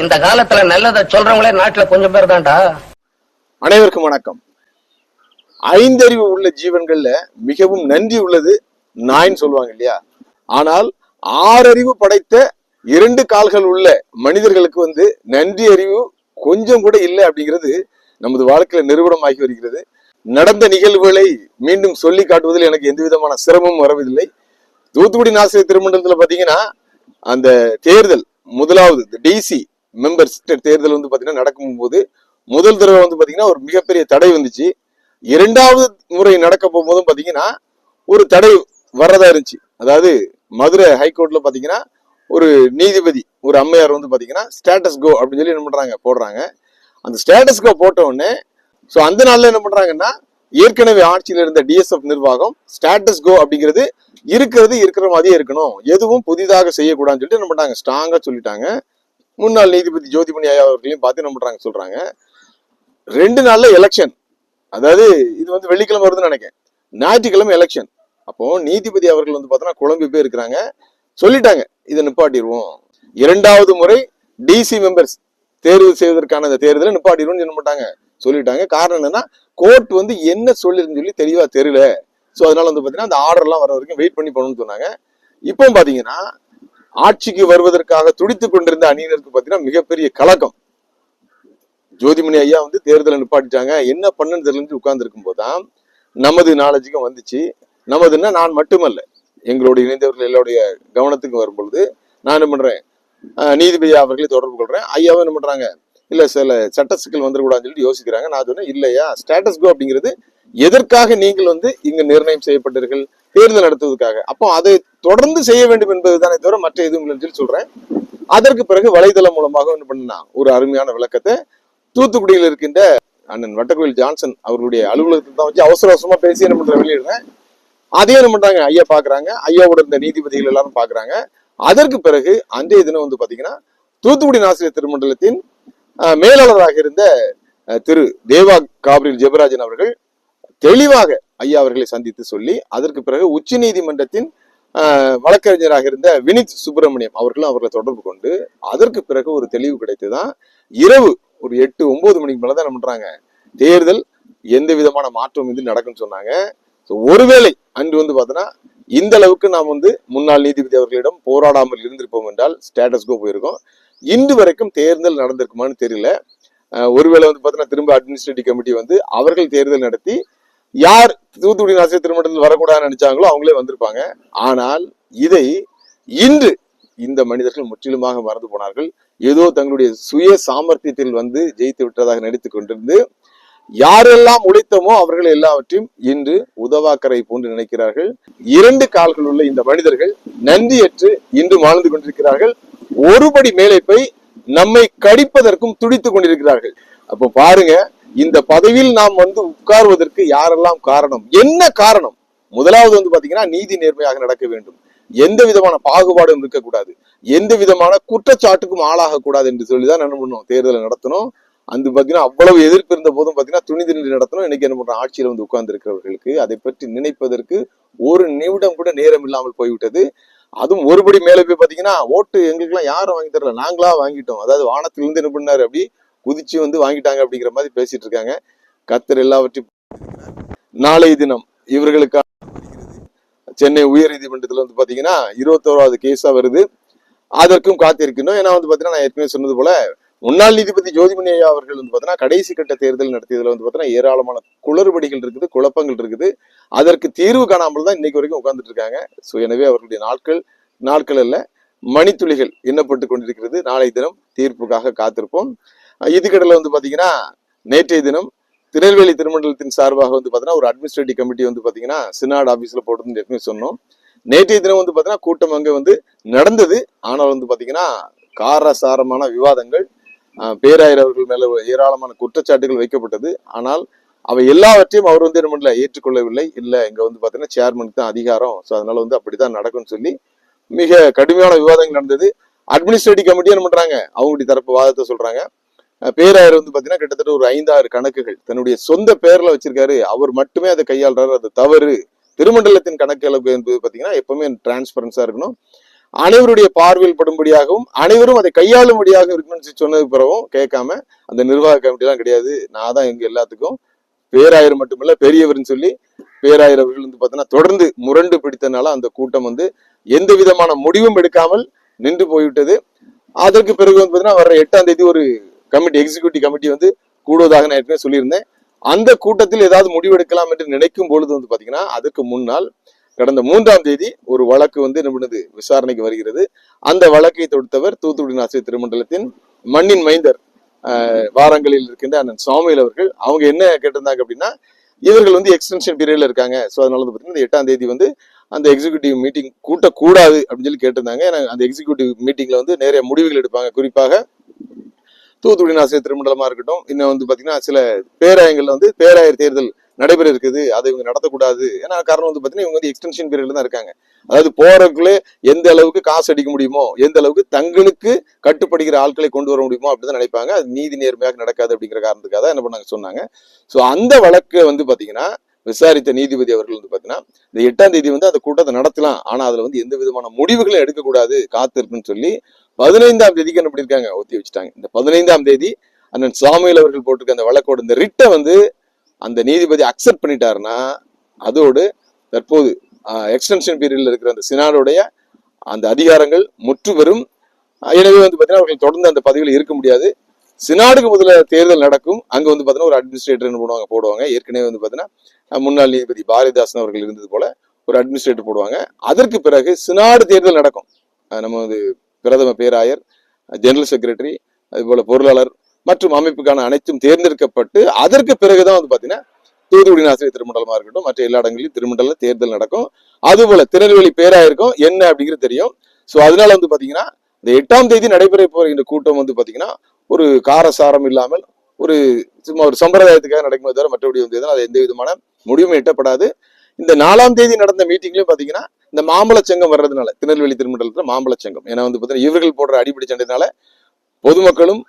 இந்த காலத்துல நல்லதை சொல்றவங்களே நாட்டுல கொஞ்சம் பேர் தான்டா. அனைவருக்கும் வணக்கம். ஐந்தறிவு உள்ள ஜீவன்கள்ல மிகவும் நன்றி உள்ளது நாய்ன்னு சொல்லுவாங்க இல்லையா? ஆனால் 6 அறிவு படைத்த 2 கால்கள் உள்ள மனிதர்களுக்கு நன்றி அறிவு கொஞ்சம் கூட இல்லை அப்படிங்கிறது நமது வாழ்க்கையில நிரூபணமாகி வருகிறது. நடந்த நிகழ்வுகளை மீண்டும் சொல்லி காட்டுவதில் எனக்கு எந்த விதமான சிரமமும் வரவில்லை. தூத்துக்குடி நாசிரியர் திருமண்டலத்துல பாத்தீங்கன்னா அந்த தேர்தல் முதலாவது டிசி மெம்பர்ஸ் தேர்தல் பாத்தீங்கன்னா நடக்கும் போது முதல் தடவை பாத்தீங்கன்னா ஒரு மிகப்பெரிய தடை வந்துச்சு. 2வது முறை நடக்க போகும்போதும் பாத்தீங்கன்னா ஒரு தடை வர்றதா இருந்துச்சு. அதாவது மதுரை ஹைகோர்ட்ல பாத்தீங்கன்னா ஒரு நீதிபதி ஒரு அம்மையார் பாத்தீங்கன்னா ஸ்டேட்டஸ் கோ அப்படின்னு சொல்லி என்ன பண்றாங்க போடுறாங்க. அந்த ஸ்டேட்டஸ் கோ போட்ட உடனே அந்த நாள்ல என்ன பண்றாங்கன்னா ஏற்கனவே ஆட்சியில் இருந்த டிஎஸ்எஃப் நிர்வாகம் ஸ்டேட்டஸ் கோ அப்படிங்கிறது இருக்கிற மாதிரியே இருக்கணும், எதுவும் புதிதாக செய்யக்கூடாதுன்னு சொல்லிட்டு என்ன பண்றாங்க ஸ்ட்ராங்கா சொல்லிட்டாங்க. முன்னாள் நீதிபதி ஜோதிமணி ஐயா அவர்களையும் பார்த்து என்ன பண்றாங்க சொல்றாங்க. 2 நாள்ல எலெக்ஷன், அதாவது இது வெள்ளிக்கிழமை வருதுன்னு நினைக்கிறேன், ஞாயிற்றுக்கிழமை எலெக்ஷன். அப்போ நீதிபதி அவர்கள் பார்த்தோன்னா குழம்பு போய் இருக்கிறாங்க, சொல்லிட்டாங்க இதை நிப்பாட்டிடுவோம், 2வது முறை டிசி மெம்பர்ஸ் தேர்வு செய்வதற்கான அந்த தேர்தலை நிப்பாட்டிடுவோம்னு என்ன பண்ணிட்டாங்க சொல்லிட்டாங்க. காரணம் என்னன்னா கோர்ட் என்ன சொல்லிருன்னு சொல்லி தெளிவா தெரியல. சோ அதனால பாத்தீங்கன்னா அந்த ஆர்டர் எல்லாம் வர வரைக்கும் வெயிட் பண்ணி பண்ணணும்னு சொன்னாங்க. இப்போ பாத்தீங்கன்னா ஆட்சிக்கு வருவதற்காக துடித்துக் கொண்டிருந்த அணியினருக்கு பாத்தீங்கன்னா மிகப்பெரிய கலக்கம். ஜோதிமணி ஐயா தேர்தலை நிப்பாட்டிட்டாங்க, என்ன பண்ணுன்னு தெரியலன்னு உட்கார்ந்து இருக்கும் போதுதான் நமது நாலேஜுக்கும் வந்துச்சு. நமதுன்னா நான் மட்டுமல்ல, எங்களுடைய இணைந்தவர்கள் எல்லாருடைய கவனத்துக்கு வரும் பொழுது நான் என்ன பண்றேன், நீதிபதி அவர்களை தொடர்பு கொள்றேன். ஐயாவும் என்ன பண்றாங்க, இல்ல சில சட்ட சிக்கல் வந்துடக்கூடாதுன்னு சொல்லிட்டு யோசிக்கிறாங்க. நான் சொன்னேன் இல்லையா, ஸ்டேட்டஸ் கோ அப்படிங்கிறது எதற்காக நீங்கள் இங்க நிர்ணயம் செய்யப்பட்டீர்கள், தேர்தல் நடத்துவதற்காக. அப்போ அதை தொடர்ந்து செய்ய வேண்டும் என்பதுதானே தவிர மற்ற எதுவும் இல்லைன்னு சொல்லி சொல்றேன். அதற்கு பிறகு வலைதளம் மூலமாக என்ன பண்ணா ஒரு அருமையான விளக்கத்தை தூத்துக்குடியில் இருக்கின்ற அண்ணன் வட்டக்கோயில் ஜான்சன் அவர்களுடைய அலுவலகத்தை தான் வச்சு அவசர அவசரமா பேசி என்ன பண்ற வெளியிடுறேன். அதே என்ன பண்றாங்க, ஐயா பாக்குறாங்க, ஐயாவோட இருந்த நீதிபதிகள் எல்லாரும் பாக்குறாங்க. அதற்கு பிறகு அன்றைய தினம் பாத்தீங்கன்னா தூத்துக்குடி நாசிரியர் திருமண்டலத்தின் மேலாளராக இருந்த திரு தேவா காபிரில் ஜெபராஜன் அவர்கள் தெளிவாக ஐயா அவர்களை சந்தித்து சொல்லி, அதற்கு பிறகு உச்ச நீதிமன்றத்தின் வழக்கறிஞராக இருந்த வினித் சுப்பிரமணியம் அவர்களை தொடர்பு கொண்டு அதற்கு பிறகு ஒரு தெளிவு கிடைத்துதான் இரவு ஒரு 8-9 மணிக்கு மேலதான் என்ன பண்றாங்க தேர்தல் எந்த விதமான மாற்றம் நடக்கும்னு சொன்னாங்க. ஒருவேளை அன்று பார்த்தோன்னா இந்த அளவுக்கு நாம் முன்னாள் நீதிபதி அவர்களிடம் போராடாமல் இருந்திருப்போம் என்றால் ஸ்டேட்டஸ் கோ போயிருக்கோம். இன்று வரைக்கும் தேர்தல் நடந்திருக்குமான்னு தெரியல. ஒருவேளை பார்த்தோன்னா திரும்ப அட்மினிஸ்ட்ரேட்டிவ் கமிட்டி அவர்கள் தேர்தல் நடத்தி யார் தூத்துக்குடி நாசிரியர் திருமண்டலத்தில் வரக்கூடாதுன்னு நினைச்சாங்களோ அவங்களே வந்திருப்பாங்க. ஆனால் இதை இன்று இந்த மனிதர்கள் முற்றிலுமாக மறந்து போனார்கள். ஏதோ தங்களுடைய சுய சாமர்த்தியத்தில் ஜெயித்து விட்டதாக நடித்துக் கொண்டிருந்து யாரெல்லாம் உழைத்தமோ அவர்கள் எல்லாவற்றையும் இன்று உதவாக்கரை போன்று நினைக்கிறார்கள். 2 கால்கள் உள்ள இந்த மனிதர்கள் நன்றியற்று இன்று வாழ்ந்து கொண்டிருக்கிறார்கள். ஒருபடி மேலே போய் நம்மை கடிப்பதற்கும் துடித்துக் கொண்டிருக்கிறார்கள். அப்போ பாருங்க, இந்த பதவியில் நாம் உட்கார்வதற்கு யாரெல்லாம் காரணம், என்ன காரணம்? முதலாவது பாத்தீங்கன்னா நீதி நேர்மையாக நடக்க வேண்டும், எந்த விதமான பாகுபாடும் இருக்கக்கூடாது, எந்த விதமான குற்றச்சாட்டுக்கும் ஆளாக கூடாது என்று சொல்லிதான் என்ன பண்ணணும் தேர்தலை நடத்தணும். பாத்தீங்கன்னா அவ்வளவு எதிர்ப்பு இருந்த போதும் பாத்தீங்கன்னா துணிந்து நின்று நடத்தணும். இன்னைக்கு என்ன பண்றோம், ஆட்சியில உட்கார்ந்து இருக்கிறவர்களுக்கு அதை பற்றி நினைப்பதற்கு ஒரு நிமிடம் கூட நேரம் இல்லாமல் போய்விட்டது. அதுவும் ஒருபடி மேல போய் பாத்தீங்கன்னா ஓட்டு எங்களுக்கு எல்லாம் யாரும் வாங்கி தரல, நாங்களா வாங்கிட்டோம், அதாவது வானத்திலிருந்து என்ன பண்ணாரு அப்படி குதிச்சு வாங்கிட்டாங்க அப்படிங்கிற மாதிரி பேசிட்டு இருக்காங்க. கர்த்தர் எல்லாவற்றையும் நாளைய தினம் இவர்களுக்கான சென்னை உயர் நீதிமன்றத்துல பாத்தீங்கன்னா 21வது கேஸா வருது. அதற்கும் காத்திருக்கணும். ஏன்னா பாத்தீங்கன்னா நான் ஏற்கனவே சொன்னது போல முன்னாள் நீதிபதி ஜோதிமணி ஐயா அவர்கள் பாத்தீங்கன்னா கடைசி கட்ட தேர்தல் நடத்தியதுல பாத்தீங்கன்னா ஏராளமான குளறுபடிகள் இருக்குது, குழப்பங்கள் இருக்குது. அதற்கு தீர்வு காணாமல் தான் இன்னைக்கு வரைக்கும் உட்கார்ந்துட்டு இருக்காங்க. சோ எனவே அவர்களுடைய நாட்கள் அல்ல மணித்துளிகள் எண்ணப்பட்டு கொண்டிருக்கிறது. நாளைய தினம் தீர்ப்புக்காக காத்திருப்போம். இதுக்கடல பாத்தீங்கன்னா நேற்றைய தினம் திருநெல்வேலி திருமண்டலத்தின் சார்பாக பாத்தீங்கன்னா ஒரு அட்மினிஸ்ட்ரேட்டிவ் கமிட்டி பாத்தீங்கன்னா சினாட் ஆபீஸ்ல போட்டதுன்னு ஏற்கனவே சொன்னோம். நேற்றைய தினம் பாத்தீங்கன்னா கூட்டம் அங்க நடந்தது. ஆனால் பாத்தீங்கன்னா காரசாரமான விவாதங்கள், பேராயர் அவர்கள் மேல ஏராளமான குற்றச்சாட்டுகள் வைக்கப்பட்டது. ஆனால் அவை எல்லாவற்றையும் அவர் என்ன பண்ணல, ஏற்றுக்கொள்ளவில்லை. இல்ல இங்க பாத்தீங்கன்னா சேர்மனுக்கு தான் அதிகாரம், சோ அதனால அப்படித்தான் நடக்கும்னு சொல்லி மிக கடுமையான விவாதங்கள் நடந்தது. அட்மினிஸ்ட்ரேட்டிவ் கமிட்டி என்ன பண்றாங்க, அவங்களுடைய தரப்பு வாதத்தை சொல்றாங்க. பேராயர் பாத்தீங்கன்னா கிட்டத்தட்ட ஒரு 5-6 கணக்குகள் தன்னுடைய சொந்த பேர்ல வச்சிருக்காரு, அவர் மட்டுமே அதை கையாளுறாரு, அது தவறு. திருமண்டலத்தின் கணக்கு என்பது பாத்தீங்கன்னா எப்பவுமே டிரான்ஸ்பரன்ஸா இருக்கணும். அனைவருடைய பார்வையில் படும்படியாகவும் அனைவரும் அதை கையாளும்படியாக இருக்கணும்னு சொன்னதுக்கு பிறகும் கேட்காம அந்த நிர்வாக கமிட்டி எல்லாம் கிடையாது, நான் தான் எங்க எல்லாத்துக்கும் பேராயர் மட்டுமல்ல பெரியவர்னு சொல்லி பேராயர் அவர்கள் வந்து பார்த்தீங்கன்னா தொடர்ந்து முரண்டு பிடித்தனால அந்த கூட்டம் வந்து எந்த விதமான முடிவும் எடுக்காமல் நின்று போய்விட்டது. அதற்கு பிறகு வந்து பார்த்தீங்கன்னா வர 8ஆம் தேதி ஒரு கமிட்டி, எக்ஸிக்யூட்டிவ் கமிட்டி வந்து கூடுவதாக நான் ஏற்கனவே சொல்லியிருந்தேன். அந்த கூட்டத்தில் ஏதாவது முடிவெடுக்கலாம் என்று நினைக்கும் பொழுது வந்து பாத்தீங்கன்னா அதுக்கு முன்னால் கடந்த 3ஆம் தேதி ஒரு வழக்கு வந்து என்ன பண்ணுது, விசாரணைக்கு வருகிறது. அந்த வழக்கை தொடுத்தவர் தூத்துக்குடி ஆசிரியர் திருமண்டலத்தின் மண்ணின் மைந்தர் வாரங்களில் இருக்கின்ற அண்ணன் சாமுவேல் அவர்கள். அவங்க என்ன கேட்டிருந்தாங்க அப்படின்னா, இவர்கள் வந்து எக்ஸ்டென்ஷன் பீரியட்ல இருக்காங்க, ஸோ அதனால வந்து பாத்தீங்கன்னா 8ஆம் தேதி வந்து அந்த எக்ஸிக்யூட்டிவ் மீட்டிங் கூட்டக்கூடாது அப்படின்னு சொல்லி கேட்டிருந்தாங்க. ஏன்னா அந்த எக்ஸிக்யூட்டிவ் மீட்டிங்ல வந்து நிறைய முடிவுகள் எடுப்பாங்க. குறிப்பாக தூத்துக்குடி ஆசிரியர் திருமண்டலமா இருக்கட்டும், இன்னும் வந்து பாத்தீங்கன்னா சில பேராயங்கள்ல வந்து பேராயர் தேர்தல் நடைபெற இருக்குது, அதை இவங்க நடத்தக்கூடாது. ஏன்னா காரணம் வந்து பாத்தீங்கன்னா இவங்க வந்து எக்ஸ்டென்ஷன் பீரியட்ல தான் இருக்காங்க. அதாவது போறதுக்குள்ளே எந்த அளவுக்கு காசு அடிக்க முடியுமோ, எந்த அளவுக்கு தங்களுக்கு கட்டுப்படுகிற ஆட்களை கொண்டு வர முடியுமோ அப்படிதான் நினைப்பாங்க. அது நீதி நேர்மையாக நடக்காது அப்படிங்கிற காரணத்துக்காக என்ன பண்ணாங்க சொன்னாங்க. ஸோ அந்த வழக்கு வந்து பாத்தீங்கன்னா விசாரித்த நீதிபதி அவர்கள் வந்து பாத்தீங்கன்னா இந்த 8ஆம் தேதி வந்து அந்த கூட்டத்தை நடத்தலாம், ஆனா அதுல வந்து எந்த விதமான முடிவுகளும் எடுக்கக்கூடாது, காத்திருக்குன்னு சொல்லி 15ஆம் தேதிக்கு என்ன பண்ணிருக்காங்க, ஒத்தி வச்சுட்டாங்க. இந்த 15ஆம் தேதி அண்ணன் சாமுவேல் அவர்கள் போட்டிருக்க அந்த வழக்கோட இந்த ரிட்டை வந்து அந்த நீதிபதி அக்செப்ட் பண்ணிட்டாருன்னா அதோடு தற்போது எக்ஸ்டென்ஷன் பீரியட்ல இருக்கிற அந்த சினாடுடைய அந்த அதிகாரங்கள் முற்று பெறும். எனவே வந்து பாத்தீங்கன்னா அவர்கள் தொடர்ந்து அந்த பதவியில் இருக்க முடியாது. சினாடுக்கு முதல்ல தேர்தல் நடக்கும். அங்க வந்து பாத்தீங்கன்னா ஒரு அட்மினிஸ்ட்ரேட்டர் போடுவாங்க. ஏற்கனவே வந்து பாத்தீங்கன்னா முன்னாள் நீதிபதி பாரதிதாசன் அவர்கள் இருந்தது போல ஒரு அட்மினிஸ்ட்ரேட்டர் போடுவாங்க. அதற்கு பிறகு சினாடு தேர்தல் நடக்கும். நம்ம வந்து பிரதம பேராயர், ஜெனரல் செக்ரட்டரி, அது போல பொருளாளர் மற்றும் அமைப்புக்கான அனைத்தும் தேர்ந்தெடுக்கப்பட்டு அதற்கு பிறகுதான் வந்து பாத்தீங்கன்னா தூத்துக்குடி ஆசிரியர் திருமண்டலமா இருக்கட்டும் மற்ற எல்லா இடங்களிலும் திருமண்டல தேர்தல் நடக்கும். அது போல திருநெல்வேலி பேராயிருக்கும் என்ன அப்படிங்கிறது தெரியும். சோ அதனால வந்து பாத்தீங்கன்னா இந்த 8ஆம் தேதி நடைபெற போகிற கூட்டம் வந்து பாத்தீங்கன்னா ஒரு காரசாரம் இல்லாமல் ஒரு சும்மா ஒரு சம்பிரதாயத்துக்காக நடக்குமே தவிர மற்றபடி வந்து அது எந்த விதமான முடிவுமே எட்டப்படாது. இந்த 4ஆம் தேதி நடந்த மீட்டிங்லயும் பாத்தீங்கன்னா இந்த மாம்பழச்சங்கம் வர்றதுனால திருநெல்வேலி திருமண்டலத்துல மாம்பழச்சங்கம், ஏன்னா வந்து பாத்தீங்கன்னா இவர்கள் போடுற அடிப்படை சண்டைனால பொதுமக்களும்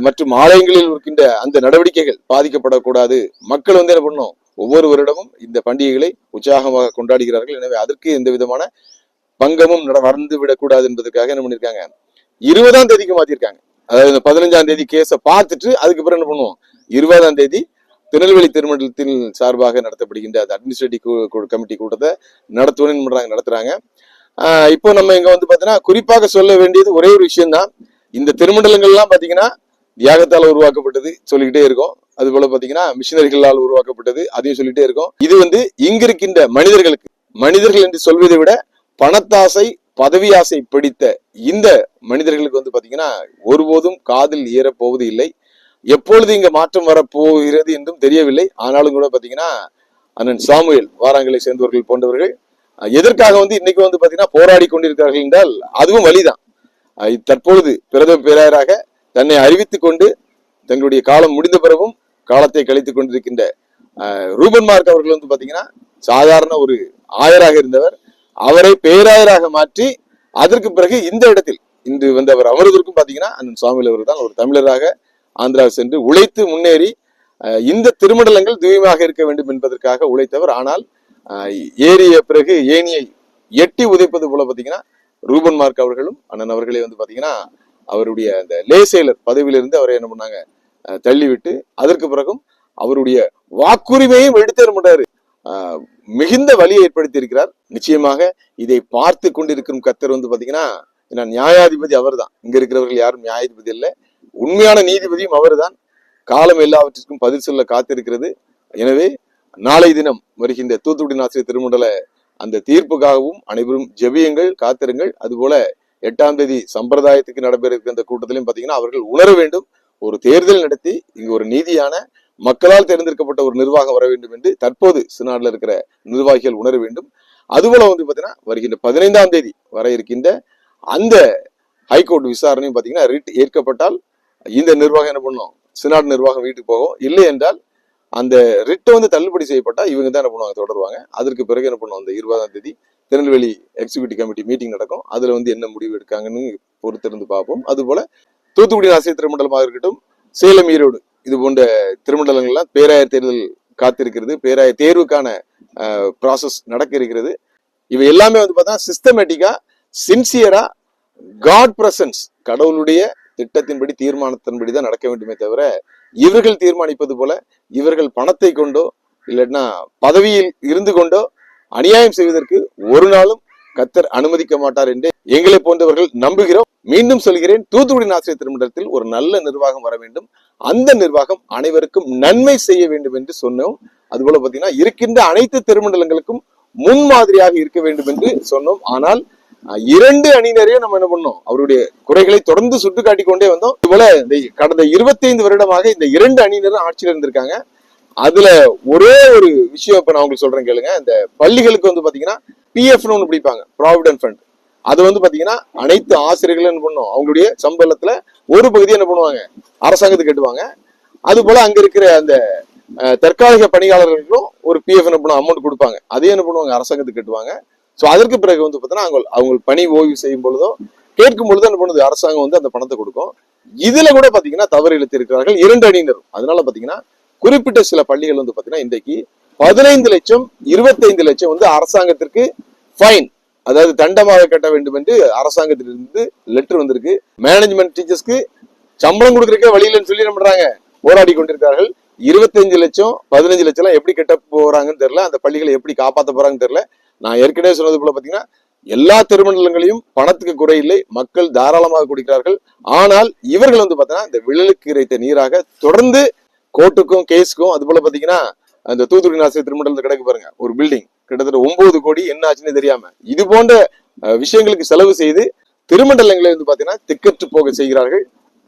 மற்றும் ஆலயங்களில் இருக்கின்ற அந்த நடவடிக்கைகள் பாதிக்கப்படக்கூடாது. மக்கள் வந்து என்ன பண்ணணும், ஒவ்வொரு வருடமும் இந்த பண்டிகைகளை உற்சாகமாக கொண்டாடுகிறார்கள். எனவே அதற்கு எந்த விதமான பங்கமும் வந்து விடக்கூடாது என்பதற்காக என்ன பண்ணிருக்காங்க, 20ஆம் தேதிக்கு மாத்திருக்காங்க. அதாவது இந்த 15ஆம் தேதி கேஸை பார்த்துட்டு அதுக்கு பிறகு என்ன பண்ணுவோம், 20ஆம் தேதி திருநெல்வேலி திருமண்டலத்தில் சார்பாக நடத்தப்படுகின்ற அந்த அட்மினிஸ்ட்ரேட்டிவ் கமிட்டி கூட்டத்தை நடத்துறாங்க. இப்போ நம்ம இங்க வந்து பாத்தீங்கன்னா குறிப்பாக சொல்ல வேண்டியது ஒரே ஒரு விஷயம் தான். இந்த திருமண்டலங்கள்லாம் பாத்தீங்கன்னா தியாகத்தால் உருவாக்கப்பட்டது சொல்லிக்கிட்டே இருக்கும். அது போல பாத்தீங்கன்னா மிஷினரிகளால் உருவாக்கப்பட்டது, அதையும் சொல்லிட்டே இருக்கும். இது வந்து இங்க இருக்கின்ற மனிதர்கள் என்று சொல்வதை விட பணத்தாசை பதவி ஆசை பிடித்த இந்த மனிதர்களுக்கு வந்து பாத்தீங்கன்னா ஒருபோதும் காதில் ஏறப்போவது இல்லை. எப்பொழுது இங்க மாற்றம் வரப்போகிறது என்றும் தெரியவில்லை. ஆனாலும் கூட பாத்தீங்கன்னா அண்ணன் சாமுவேல் வாராங்களை சேர்ந்தவர்கள் போன்றவர்கள் எதற்காக வந்து இன்னைக்கு வந்து பாத்தீங்கன்னா போராடி கொண்டிருக்கிறார்கள் என்றால் அதுவும் வழிதான். தற்பொழுது பிரதம பேராயராக தன்னை அறிவித்துக் கொண்டு தங்களுடைய காலம் முடிந்த பிறகும் காலத்தை கழித்துக் கொண்டிருக்கின்ற ரூபன் மார்க் அவர்கள் வந்து பாத்தீங்கன்னா சாதாரண ஒரு ஆயராக இருந்தவர், அவரை பேராயராக மாற்றி அதற்கு பிறகு இந்த இடத்தில் இன்று வந்து அவர் அமர்வதற்கும் பாத்தீங்கன்னா அண்ணன் சாமுவேல் அவர்கள் தான் ஒரு தமிழராக ஆந்திராவில் சென்று உழைத்து முன்னேறி இந்த திருமண்டலங்கள் தூயமாக இருக்க வேண்டும் என்பதற்காக உழைத்தவர். ஆனால் ஏறிய பிறகு ஏனியை எட்டி உதைப்பது போல பாத்தீங்கன்னா ரூபன் மார்க் அவர்களும் அண்ணன் அவர்களே வந்து பாத்தீங்கன்னா அவருடைய அந்த லேசேலர் பதவியிலிருந்து அவரை என்ன பண்ணாங்க, தள்ளிவிட்டு அதற்கு பிறகும் அவருடைய வாக்குரிமையும் எடுத்து பண்றாரு, மிகுந்த வலியை ஏற்படுத்தி இருக்கிறார். நிச்சயமாக இதை பார்த்து கொண்டிருக்கும் கர்த்தர் வந்து பாத்தீங்கன்னா நியாயாதிபதி அவர் தான். இங்க இருக்கிறவர்கள் யாரும் நியாயாதிபதி இல்லை, உண்மையான நீதிபதியும் அவர் தான். காலம் எல்லாவற்றிற்கும் பதில் சொல்ல காத்திருக்கிறது. எனவே நாளை தினம் வருகின்ற தூத்துக்குடி ஆசிரியர் திருமண்டல அந்த தீர்ப்புக்காகவும் அனைவரும் ஜெபியுங்கள், காத்திருங்கள். அதுபோல 8ஆம் தேதி சம்பிரதாயத்துக்கு நடைபெற இருக்கிற அந்த கூட்டத்திலையும் பாத்தீங்கன்னா அவர்கள் உணர வேண்டும், ஒரு தேர்தல் நடத்தி இங்கு ஒரு நீதியான மக்களால் தேர்ந்தெடுக்கப்பட்ட ஒரு நிர்வாகம் வர வேண்டும் என்று தற்போது சினாடுல இருக்கிற நிர்வாகிகள் உணர வேண்டும். அதுபோல வந்து பாத்தீங்கன்னா வருகின்ற 15ஆம் தேதி வர இருக்கின்ற அந்த ஹைகோர்ட் விசாரணையும் பாத்தீங்கன்னா ரிட் ஏற்கப்பட்டால் இந்த நிர்வாகம் என்ன பண்ணும், சினாடு நிர்வாகம் வீட்டுக்கு போகும். இல்லை என்றால் அந்த ரிட்டை வந்து தள்ளுபடி செய்யப்பட்டா இவங்க தான் என்ன பண்ணுவாங்க, தொடருவாங்க. அதற்கு பிறகு என்ன பண்ணுவோம், அந்த 20ஆம் தேதி திருநெல்வேலி எக்ஸிக்யூட்டிவ் கமிட்டி மீட்டிங் நடக்கும். அதுல வந்து என்ன முடிவு எடுக்காங்கன்னு பொறுத்திருந்து பார்ப்போம். அதுபோல தூத்துக்குடி ஆசிரியர் திருமண்டலமாக இருக்கட்டும், சேலம் ஈரோடு இது போன்ற திருமண்டலங்கள்லாம் பேராயர் தேர்தல் காத்திருக்கிறது, பேராயர் தேர்வுக்கான ப்ராசஸ் நடக்க இருக்கிறது. இவை எல்லாமே வந்து பார்த்தா சிஸ்டமேட்டிக்கா சின்சியரா காட் பிரசன்ஸ், கடவுளுடைய திட்டத்தின்படி தீர்மானத்தின்படி தான் நடக்க வேண்டுமே தவிர இவர்கள் தீர்மானிப்பது போல இவர்கள் பணத்தை கொண்டோ இல்லைன்னா பதவியில் இருந்து கொண்டோ அநியாயம் செய்வதற்கு ஒரு நாளும் கர்த்தர் அனுமதிக்க மாட்டார் என்று எங்களை போன்றவர்கள் நம்புகிறோம். மீண்டும் சொல்கிறேன், தூத்துக்குடி ஆசிரியர் திருமண்டலத்தில் ஒரு நல்ல நிர்வாகம் வர வேண்டும். அந்த நிர்வாகம் அனைவருக்கும் நன்மை செய்ய வேண்டும் என்று சொன்னோம். அதுபோல பாத்தீங்கன்னா இருக்கின்ற அனைத்து திருமண்டலங்களுக்கும் முன்மாதிரியாக இருக்க வேண்டும் என்று சொன்னோம். ஆனால் 2 அணியினரையும் நம்ம என்ன பண்ணோம், அவருடைய குறைகளை தொடர்ந்து சுட்டு காட்டிக் கொண்டே வந்தோம். இதுபோல கடந்த 25 வருடமாக இந்த 2 அணியினரும் ஆட்சியில் இருந்திருக்காங்க. அதுல ஒரே ஒரு விஷயம் இப்ப நான் உங்களுக்கு சொல்றேன் கேளுங்க. இந்த பள்ளிகளுக்கு வந்து பாத்தீங்கன்னா பிஎஃப்னு ஒண்ணு பிடிப்பாங்க, ப்ராவிடன்ட் ஃபண்ட். அது வந்து பாத்தீங்கன்னா அனைத்து ஆசிரியர்களும் என்ன பண்ணும், அவங்களுடைய சம்பளத்துல ஒரு பகுதியை என்ன பண்ணுவாங்க, அரசாங்கத்துக்கு கட்டுவாங்க. அது போல அங்க இருக்கிற அந்த தற்காலிக பணியாளர்களுக்கும் ஒரு பிஎஃப் என்ன பண்ணும் அமௌண்ட் கொடுப்பாங்க. அதே என்ன பண்ணுவாங்க, அரசாங்கத்துக்கு கட்டுவாங்க. சோ அதற்கு பிறகு வந்து பாத்தீங்கன்னா அவங்க பணி ஓய்வு செய்யும் பொழுதோ கேட்கும் பொழுது என்ன பண்ணுது, அரசாங்கம் வந்து அந்த பணத்தை கொடுக்கும். இதுல கூட பாத்தீங்கன்னா தவறு இழுத்து இருக்கிறார்கள் 2 அணியினரும். அதனால பாத்தீங்கன்னா குறிப்பிட்ட சில பள்ளிகள் வந்து பாத்தீங்கன்னா இன்றைக்கு 15 லட்சம் 25 லட்சம் வந்து அரசாங்கத்திற்கு ஃபைன், அதாவது தண்டமாக கட்ட வேண்டும் என்று அரசாங்கத்திலிருந்து லெட்டர் வந்திருக்கு. மேனேஜ்மெண்ட் டீச்சர்ஸ்க்கு சம்பளம் கொடுக்கறதுக்கே வழி இல்லைன்னு சொல்லி என்ன பண்றாங்க, போராடி கொண்டிருக்கிறார்கள். 25 லட்சம் 15 லட்சம் எல்லாம் எப்படி கட்ட போறாங்கன்னு தெரியல, அந்த பள்ளிகளை எப்படி காப்பாற்ற போறாங்கன்னு தெரியல. நான் ஏற்கனவே சொன்னது போல பாத்தீங்கன்னா எல்லா திருமண்டலங்களையும் பணத்துக்கு குறையில்லை, மக்கள் தாராளமாக குடிக்கிறார்கள். ஆனால் இவர்கள் வந்து பாத்தீங்கன்னா இந்த விழலுக்கு இறைத்த நீராக தொடர்ந்து கோர்ட்டுக்கும் கேஸுக்கும், அது போல பாத்தீங்கன்னா அந்த தூத்துக்குடி ஆசிரியர் திருமண்டலத்தில் கிடக்கு பாருங்க ஒரு பில்டிங், கிட்டத்தட்ட 9 கோடி என்ன ஆச்சுன்னு தெரியாம இது போன்ற விஷயங்களுக்கு செலவு செய்து திருமண்டலங்களை வந்து பாத்தீங்கன்னா திக்கற்று போக செய்கிறார்கள்.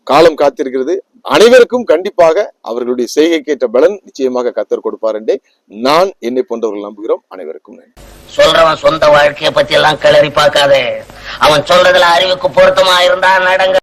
காலம் காத்திருக்கிறது. அனைவருக்கும் கண்டிப்பாக அவர்களுடைய செய்கைக்கேற்ற பலன் நிச்சயமாக கர்த்தர் கொடுப்பார் என்றே நான் என்னை போன்றவர்கள் நம்புகிறோம். அனைவருக்கும் நன்றி. சொல்றவன் சொந்த வாழ்க்கைய பத்தி எல்லாம் கிளறி பார்க்காதே. அவன் சொல்றதுல அறிவுக்கு பொருத்தமா இருந்தா நடங்க.